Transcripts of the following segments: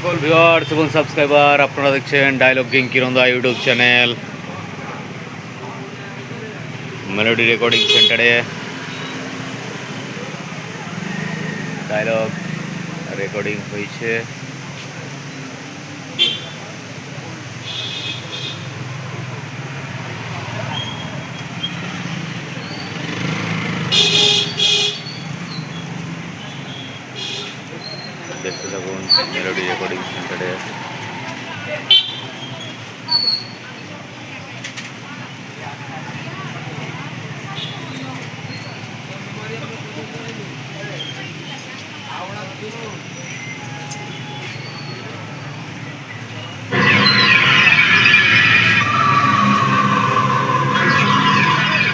সকল ভিউয়ার্স এবং সাবস্ক্রাইবার, আপনারা দেখছেন ডায়লগ কিং কিরণদা ইউটিউব চ্যানেল। মেলোডি রেকর্ডিং সেন্টারে ডায়লগ রেকর্ডিং হয়েছে। দেখতে থাকুন মেলোডি রেকর্ডিং সেন্টারে।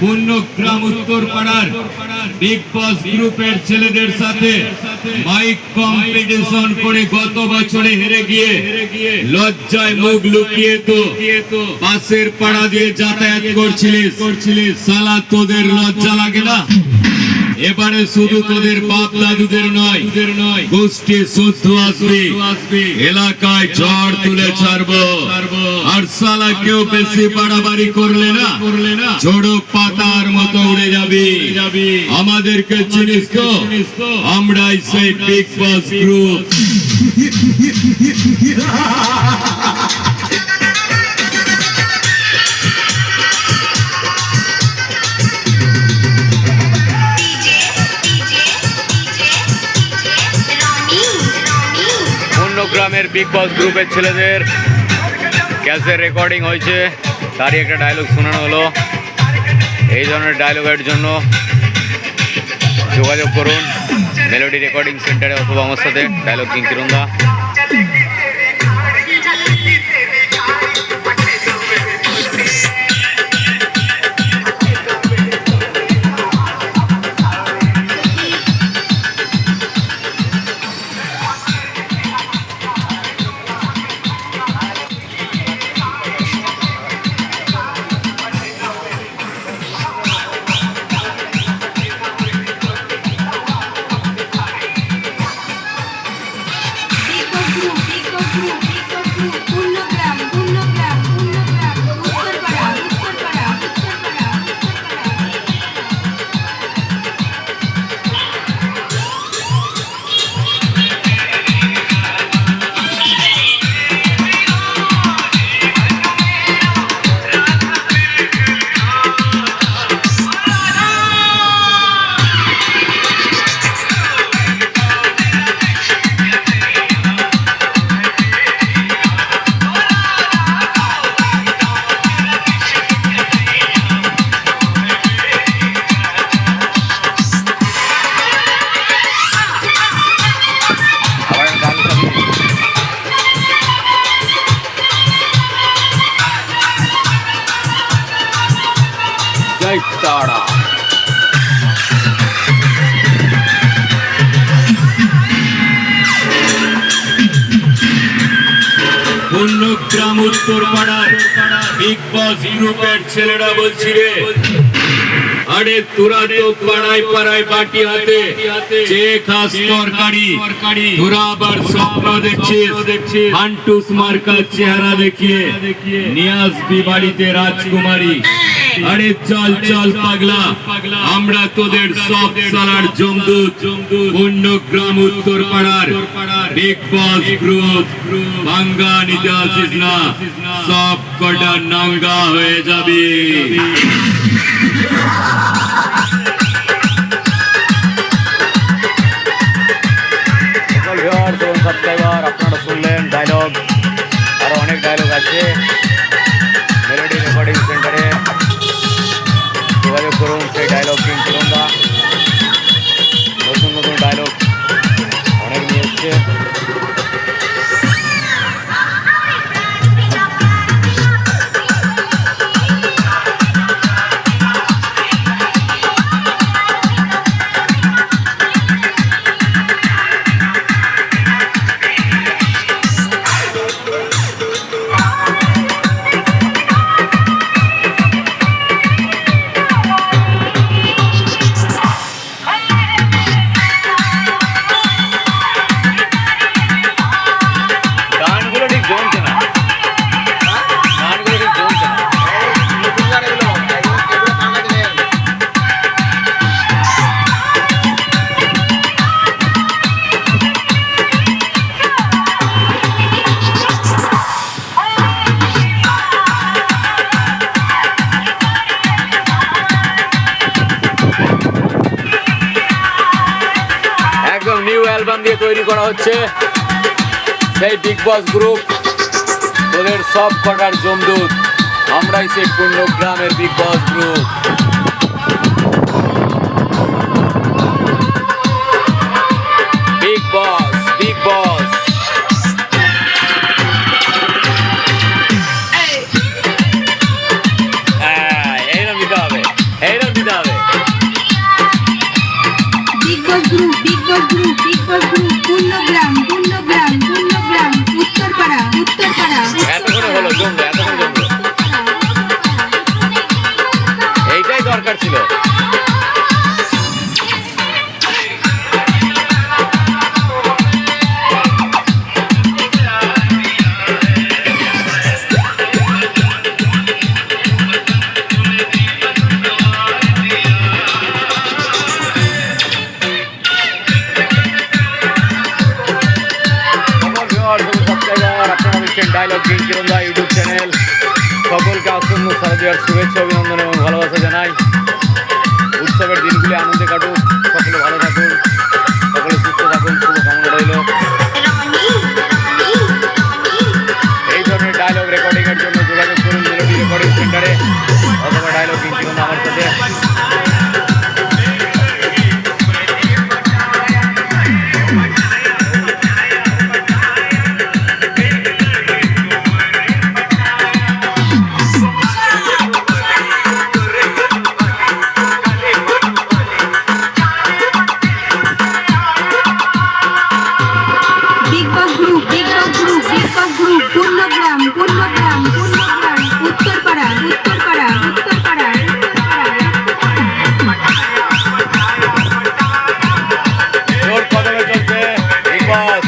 পূর্ণগ্রাম উত্তর পাড়ার বিগ বস গ্রুপের ছেলেদের সাথে মাইক কম্পিটিশন করে গত বছরে হেরে গিয়ে লজ্জায় মুখ লুকিয়ে তো পাশের পাড়া দিয়ে যাতায়াত করছিলিস। সালা তোদের লজ্জা লাগে না? এবারে শুধু তোদের বাপ দাদুদের নয়, গোষ্ঠী শুদ্ধ আসবে, এলাকায় ঝড় তুলে ছাড়বো। আর সালা কেউ বেশি বাড়াবাড়ি করলে না ঝোড়ো পাতার মতো উড়ে যাবি। আমাদেরকে চিনিস তো? আমরাই সেই বিগ বস গ্রুপ। গ্রামের বিগ বস গ্রুপের ছেলেদের ক্যাসেট রেকর্ডিং হয়েছে, তারই একটা ডায়লগ শোনানো হলো। এই ধরনের ডায়লগের জন্য যোগাযোগ করুন মেলোডি রেকর্ডিং সেন্টারে অথবা আমার সাথে ডায়লগ কিং কিরণদা। পূর্ণগ্রাম উত্তর পাড়ার বিগ বস গ্রুপের ছেলেরা বলছি রে, আরে তোরা তো পাড়ায় পাড়ায় বাটি হাতে চেয়ে খাস তরকারি, তোরা আবার স্বপ্ন দেখছিস হান্টুস মার্কার চেহারা দেখিয়ে নিয়ে আসবি বাড়িতে রাজকুমারী। আরে চল চল পাগলা, আমরা তোদের সব সালার জমদূত। পূর্ণগ্রাম উত্তর পাড়ার বিগ বস গ্রুপ। ভাঙ্গা নিতে আসিস না, সব কটা নাঙ্গা হয়ে যাবে। সাবস্ক্রাইবার, আপনারা শুনলেন ডায়লগ, আরো অনেক ডায়লগ আছে মেলোডি রেকর্ডিং সেন্টারে। যোগাযোগ করুন সেই ডায়লগ কিং কিরণদা। নতুন নতুন ডায়লগ অনেক নিয়ে এসছে। অ্যালবাম দিয়ে তৈরি করা হচ্ছে সেই বিগ বস গ্রুপ, তোদের সব কটার জমদূত আমরাই সেই পূর্ণগ্রামের বিগ বস গ্রুপ। বিগ বস, বিগ বস। এইরকম দিতে হবে, এইরকম দিতে হবে। বিগ বস গ্রুপ, বিগ বস গ্রুপ, বিগ বস গ্রুপ, পূর্ণগ্রাম, পূর্ণগ্রাম, পূর্ণগ্রাম, উত্তরপাড়া, উত্তরপাড়া। এতক্ষণে হলো, জমলো, এতক্ষণ জমলো। এইটাই দরকার ছিল। ডায়লগ কিং কিরণদা ইউটিউব চ্যানেল, সকলকে আসন্ন শারদীয়ার শুভেচ্ছা, অভিনন্দন এবং ভালোবাসা জানাই। উৎসবের দিনগুলি আনন্দে কাটুক, সকলে ভালো থাকুন, সকলে সুস্থ থাকুন, শুভকামনা রইল। এই ধরনের ডায়লগ রেকর্ডিংয়ের জন্য যোগাযোগ করুন মেলোডি রেকর্ডিং সেন্টারে অথবা ডায়লগ কিং কিরণদা আমার সাথে। পূর্ণগ্রাম, পূর্ণগ্রাম, পূর্ণগ্রাম, উত্তরপাড়া, উত্তরপাড়া, উত্তরপাড়া, জোর কদমে চলছে বিগ বস।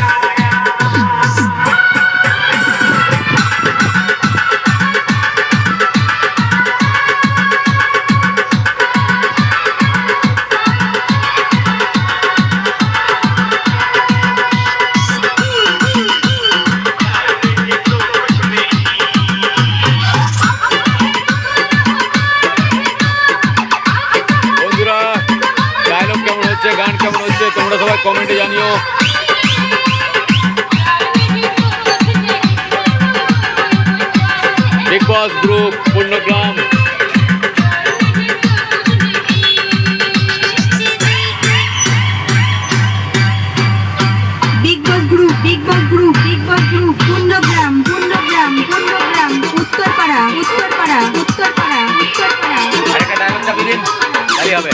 গান কেমন হচ্ছে তোমরা সবাই কমেন্টে জানিও। বিগ বস গ্রুপ পূর্ণগ্রাম। বিগ বস গ্রুপ, বিগ বস গ্রুপ, বিগ বস গ্রুপ, পূর্ণগ্রাম, পূর্ণগ্রাম, পূর্ণগ্রাম, উত্তরপাড়া, উত্তরপাড়া, উত্তরপাড়া, উত্তরপাড়া। আরেকটা ডায়লগ চাপিয়ে দিন, তাই হবে।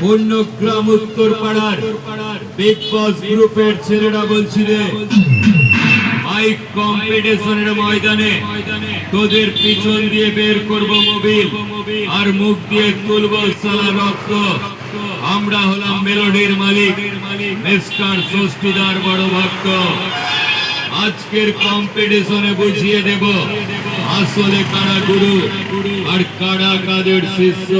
পূর্ণগ্রাম উত্তরপাড়ার বিগ বস গ্রুপের ছেলেরা বলছি রে, মাইক কম্পিটিশনের ময়দানে তোদের পিছন দিয়ে বের করব মোবিল আর মুখ দিয়ে তুলব সালা রক্ত। আমরা হলাম মেলোডির মালিক মিস্টার ষষ্ঠীদার বড় ভক্ত। আজকের কম্পিটিশনে বুঝিয়ে দেব আসলে কারা গুরু আর কারা কাদের শিষ্য।